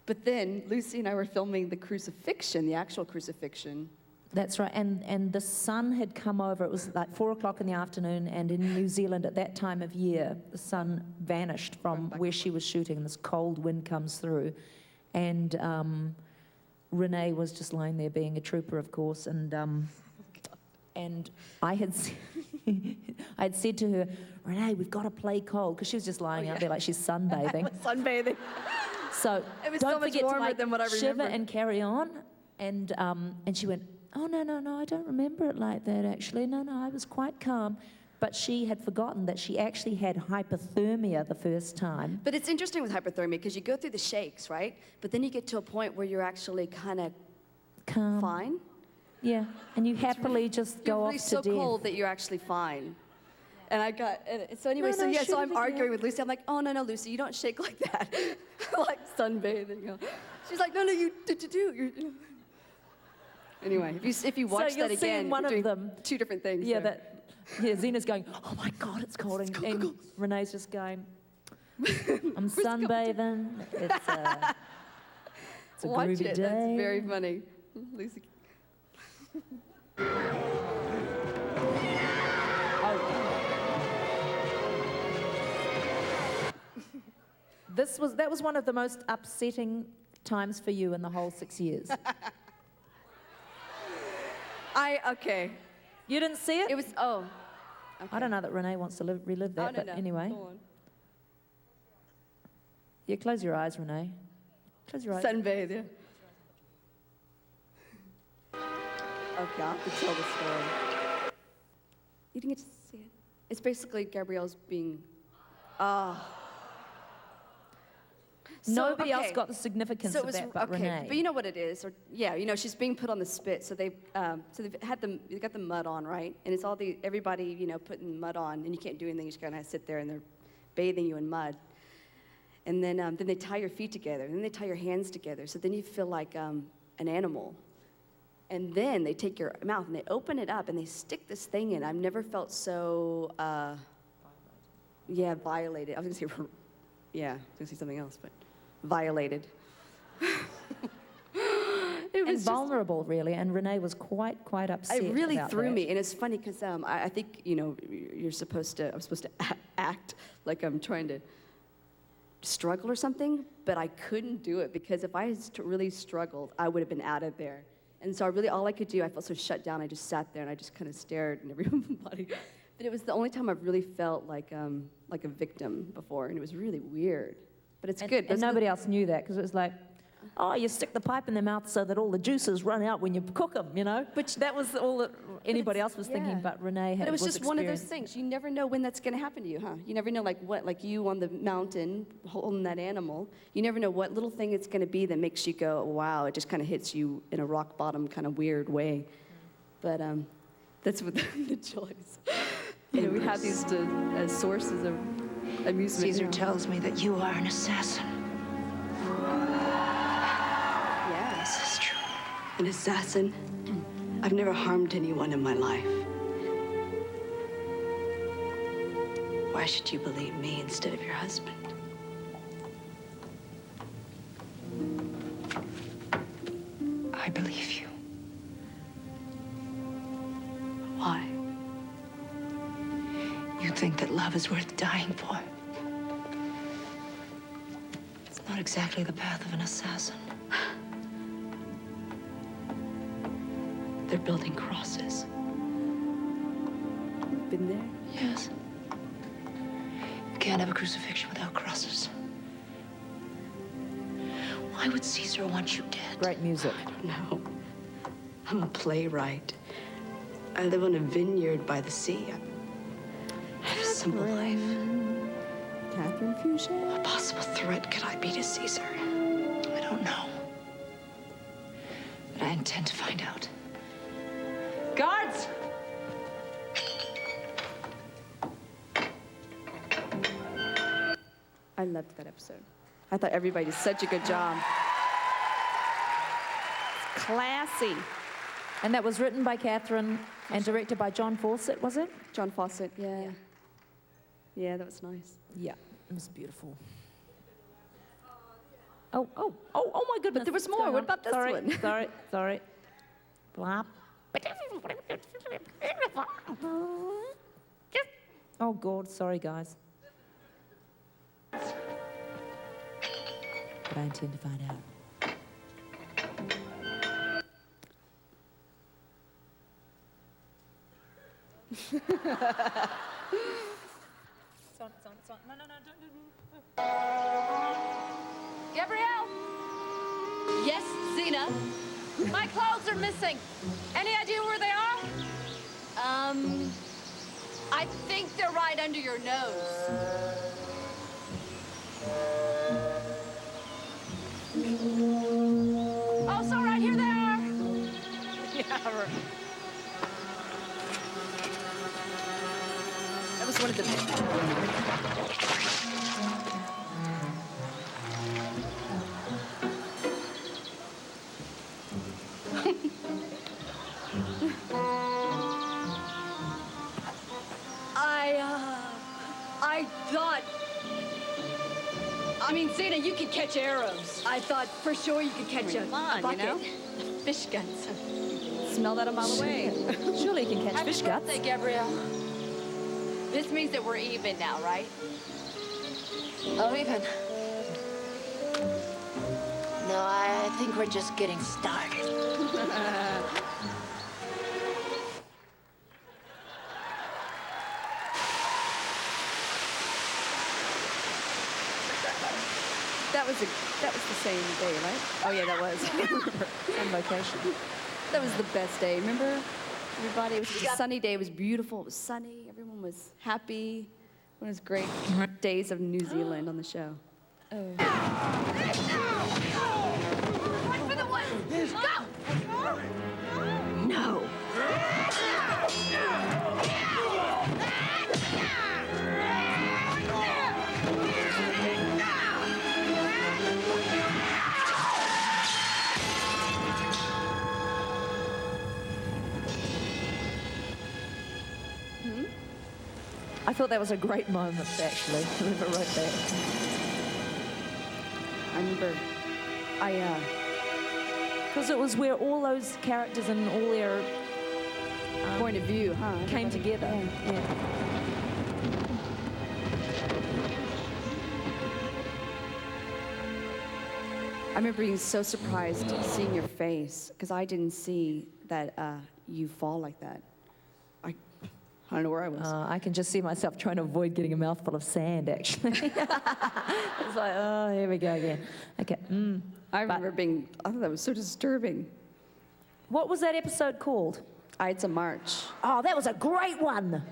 But then Lucy and I were filming the crucifixion, the actual crucifixion. That's right, and the sun had come over. It was like 4 o'clock in the afternoon, and in New Zealand at that time of year, the sun vanished from where she was shooting, and this cold wind comes through. And Renee was just lying there being a trooper, of course, and I had I'd said to her, Renee, we've got to play cold, because she was just lying out there like she's sunbathing. Sunbathing. So It was don't so much forget to warmer like than what I shiver remember. and carry on. And she went, oh, no, I don't remember it like that, actually. No, I was quite calm. But she had forgotten that she actually had hypothermia the first time. But it's interesting with hypothermia because you go through the shakes, right? But then you get to a point where you're actually kind of calm. Fine. Yeah, and you happily just go really off to so death. cold that you're actually fine. And I got, so anyway, No, so yeah, so shouldn't I'm be, arguing yeah. with Lucy. I'm like, oh, no, Lucy, you don't shake like that. Like sunbathing. She's like, no, you do. Anyway, if you watch So you're that seeing again, one you're of doing them. two different things. Yeah, there. Zena's going, oh my God, it's cold. And Renee's just going, I'm sunbathing. It's a Watch groovy it. day. That's very funny. Lucy. That was one of the most upsetting times for you in the whole 6 years. Okay. You didn't see it? It was, oh. I don't know that Renee wants to relive that, but anyway. Go on. Yeah, close your eyes, Renee. Close your eyes. Sunbathe, yeah. Okay, I'll have to tell the story. You didn't get to see it. It's basically Gabrielle's being, Nobody else got the significance of that but Renee. But you know what it is, she's being put on the spit. So they've got the mud on, right? And it's everybody, putting mud on, and you can't do anything. You just kind of sit there, and they're bathing you in mud. And then they tie your feet together, and then they tie your hands together. So then you feel like an animal. And then they take your mouth and they open it up and they stick this thing in. I've never felt so, violated. I was gonna say, I was gonna say something else, but violated. It was vulnerable, really, and Renee was quite upset. It really about threw that. me, and it's funny because I think I'm supposed to act like I'm trying to struggle or something, but I couldn't do it because if I had really struggled, I would have been out of there. And so all I could do, I felt so shut down. I just sat there and I just kind of stared at everybody. But it was the only time I've really felt like a victim before, and it was really weird. But it's good. And nobody else knew that because it was like, oh, you stick the pipe in their mouth so that all the juices run out when you cook them, Which that was all that anybody else was thinking, but Renee had. But it was just one of those things. You never know when that's going to happen to you, huh? You never know, like you on the mountain holding that animal. You never know what little thing it's going to be that makes you go, wow, it just kind of hits you in a rock bottom kind of weird way. But that's what the choice. You know, we have these as sources of amusement. Caesar tells me that you are an assassin. Yeah. This is true. An assassin? I've never harmed anyone in my life. Why should you believe me instead of your husband? I believe you. Why? You think that love is worth dying for. It's not exactly the path of an assassin. They're building crosses. Been there? Yes. You can't have a crucifixion without crosses. Why would Caesar want you dead? Great music. I don't know. I'm a playwright. I live on a vineyard by the sea. I have a simple life. Catherine Fugere. What possible threat could I be to Caesar? I don't know. But I intend to find out. Guards! I loved that episode. I thought everybody did such a good job. Classy. And that was written by Catherine and directed by John Fawcett, was it? John Fawcett, yeah. Yeah, that was nice. Yeah, it was beautiful. Oh my goodness. But there was what's more. going What on? about this Sorry, one? Sorry. Blop. Oh, God, sorry, guys. But I intend to find out. Gabrielle? Yes, Zena? My clothes are missing. Any idea where they are? I think they're right under your nose. Oh, so right here they are. Yeah, that was one of the I thought... I mean, Zena, you could catch arrows. I thought for sure you could catch a bucket. you know? Fish guts. Smell that a mile away. Surely you can catch fish guts. Happy birthday, Gabrielle. This means that we're even now, right? Oh, even. No, I think we're just getting started. That was the same day, right? Oh yeah, that was. Same location. That was the best day. Remember, everybody? It was just a sunny day. It was beautiful. It was sunny. Everyone was happy. It was great days of New Zealand on the show. Run for the woods! Go! No. I thought that was a great moment, actually, whoever wrote that. I remember, because it was where all those characters and all their point of view, huh? came together. Yeah. I remember being so surprised seeing your face because I didn't see that you fall like that. I don't know where I was. I can just see myself trying to avoid getting a mouthful of sand, actually. It's like, oh, here we go again. Okay. I remember I thought that was so disturbing. What was that episode called? Ides of March. Oh, that was a great one.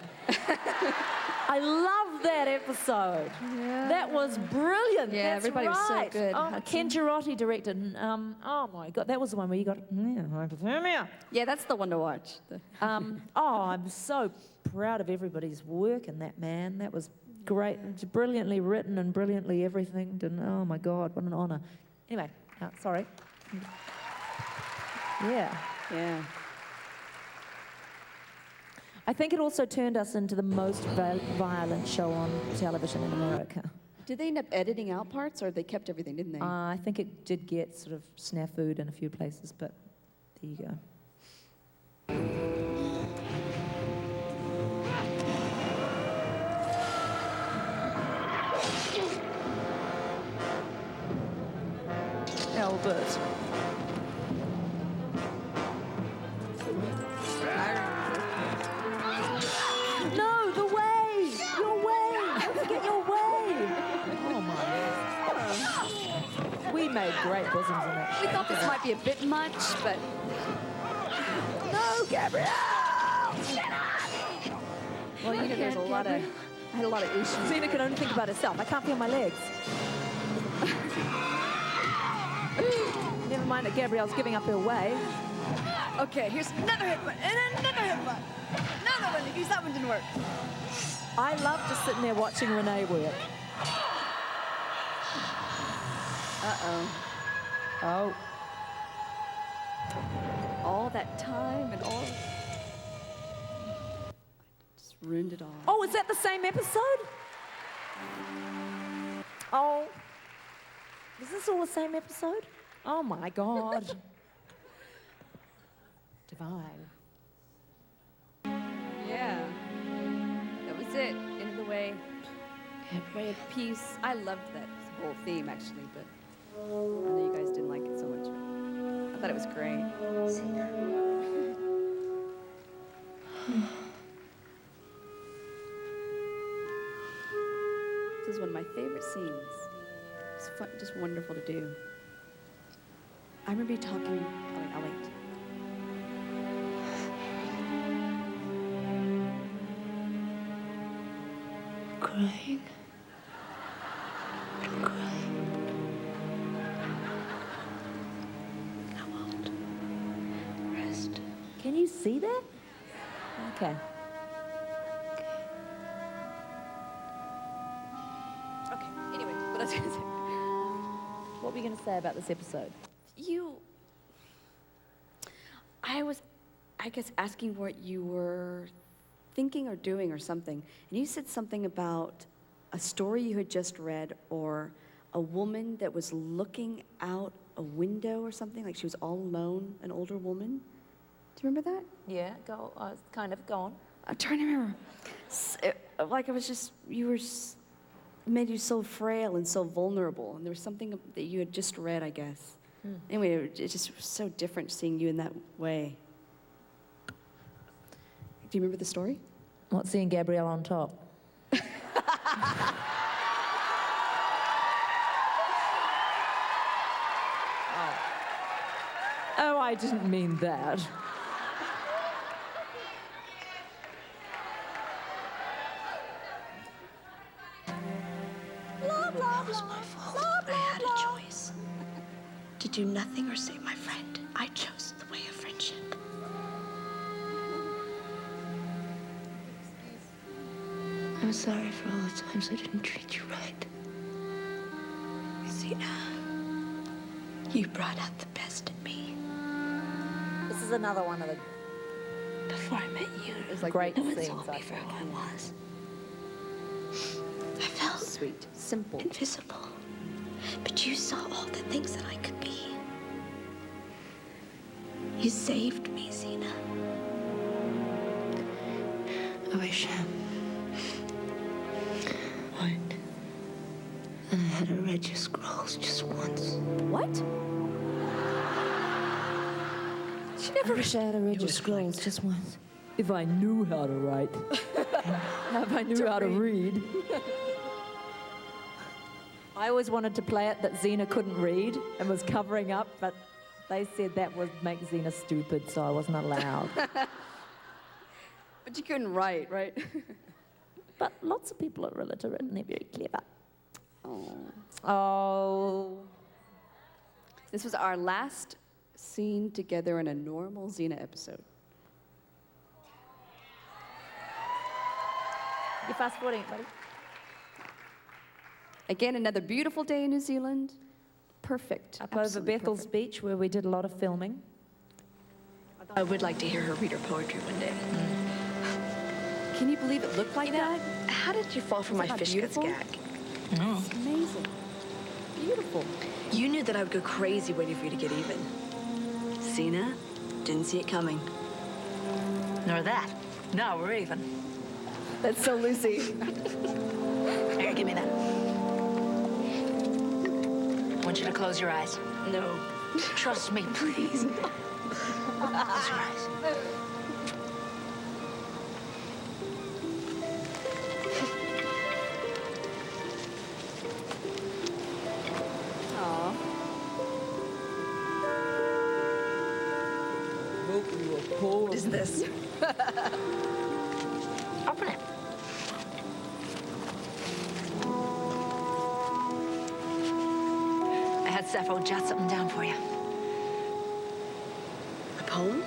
I love that episode. Yeah. That was brilliant. Yeah, That's everybody was so right. good. Oh, Hudson. Ken Girotti directed. And, oh my God, that was the one where you got hypothermia. Yeah, that's the one to watch. Oh, I'm so proud of everybody's work in that, man. That was great. It was brilliantly written and brilliantly everything. And oh my God, what an honor. Anyway, sorry. Yeah. Yeah. I think it also turned us into the most violent show on television in America. Did they end up editing out parts, or they kept everything, didn't they? I think it did get sort of snafu'd in a few places, but there you go. Albert. No, the way! Your way! Don't forget your way! Oh my God. We made great bosoms in that show. We thought this might be a bit much, but... No, Gabrielle! Well, you know, there's a lot of... I had a lot of issues. Xena can only think about herself. I can't feel my legs. Never mind that Gabrielle's giving up her way. Okay, here's another headbutt, and another headbutt. Another one, because that one didn't work. I love just sitting there watching Renee work. Uh-oh. Oh. All that time and all... Just ruined it all. Oh, is that the same episode? Oh. Is this all the same episode? Oh my God. Divine. Yeah. That was it. End of the way. Everybody had peace. I loved that whole theme, actually, but I know you guys didn't like it so much. But I thought it was great. This is one of my favorite scenes. It's fun, just wonderful to do. I remember you talking... I'll wait. Crying. And crying. I won't rest. Can you see that? Okay. Okay, anyway, what I was going to say. What were you going to say about this episode? I was, I guess, asking what you were thinking or doing or something. And you said something about a story you had just read or a woman that was looking out a window or something, like she was all alone, an older woman. Do you remember that? Yeah, go, kind of, go on. I'm trying to remember. Like it was just, made you so frail and so vulnerable. And there was something that you had just read, I guess. Anyway, it just was so different seeing you in that way. Do you remember the story? What, seeing Gabrielle on top? Oh, I didn't mean that. It was my fault. I had a choice. To do nothing or save my friend. I chose the way of friendship. I'm sorry for all the times I didn't treat you right. Xena, you brought out the best in me. This is another one of the Before I met you, it was like great no one scenes, saw I me for think. who I was. I felt sweet, simple, invisible. But you saw all the things that I could be. You saved me, Xena. I wish I had read your scrolls just once. What? She never wish I had read your scrolls just once. If I knew how to write. If I knew how to read. I always wanted to play it that Xena couldn't read and was covering up, but they said that would make Xena stupid, so I wasn't allowed. But you couldn't write, right? But lots of people are illiterate and they're very clever. Oh. Oh. This was our last scene together in a normal Xena episode. You're fast forwarding, buddy. Again, another beautiful day in New Zealand. Perfect. Up over Bethel's Beach, where we did a lot of filming. I would like to hear her read her poetry one day. Can you believe it looked like that? How did you fall for my fish guts gag? It's amazing. Beautiful. You knew that I would go crazy waiting for you to get even. Cena, didn't see it coming. Nor that. No, we're even. That's so Lucy. Here, give me that. I want you to close your eyes. No. Trust me, please. Close your eyes. What is this? Open it. I had Sappho jot something down for you. A poem?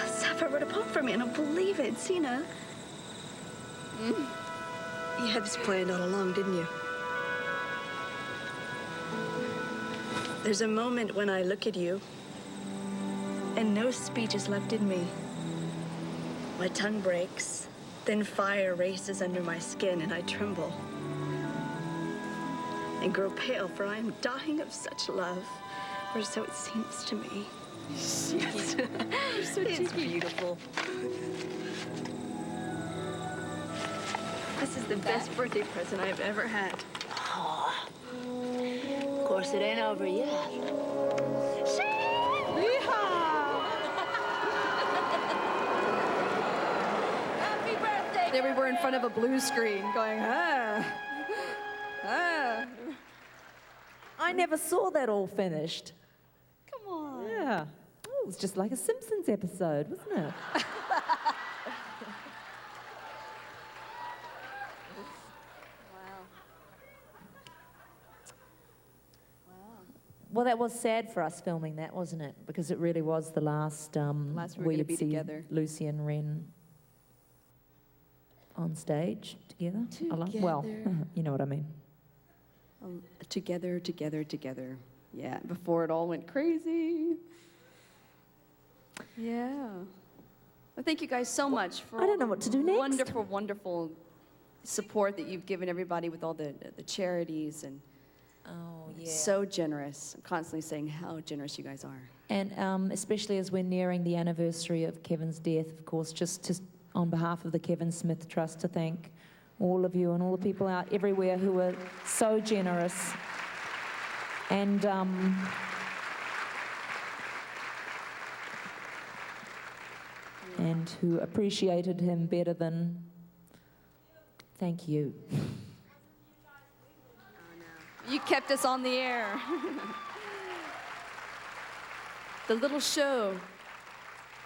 Sappho wrote a poem for me. I don't believe it. Cena. You had this planned all along, didn't you? There's a moment when I look at you and no speech is left in me. My tongue breaks, then fire races under my skin and I tremble and grow pale, for I am dying of such love, or so it seems to me. Yes. It's beautiful. This is the best birthday present I've ever had. Oh. Of course, it ain't over yet. Happy birthday! There we were in front of a blue screen going, ah. I never saw that all finished. Come on. Yeah. Oh, it was just like a Simpsons episode, wasn't it? Well, that was sad for us filming that, wasn't it? Because it really was the last we were where gonna you'd be see together. Lucy and Ren on stage together. Well, you know what I mean. Together, together, together. Yeah, before it all went crazy. Yeah. Well, thank you guys so much for I don't know what to do next. Wonderful, wonderful support that you've given everybody with all the charities and so generous. I'm constantly saying how generous you guys are. And especially as we're nearing the anniversary of Kevin's death, of course, just on behalf of the Kevin Smith Trust to thank all of you and all the people out everywhere who were so generous and who appreciated him better than thank you. You kept us on the air. The little show,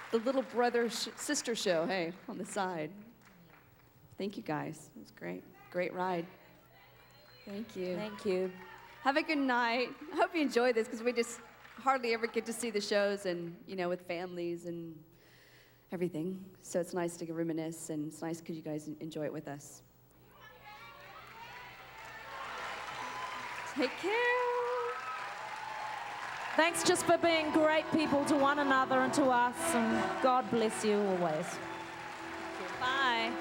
the little brother-sister show, hey, on the side. Thank you guys. It was great. Great ride. Thank you. Thank you. Have a good night. I hope you enjoy this because we just hardly ever get to see the shows and, you know, with families and everything. So it's nice to reminisce and it's nice because you guys enjoy it with us. Take care. Thanks just for being great people to one another and to us, and God bless you always. Bye.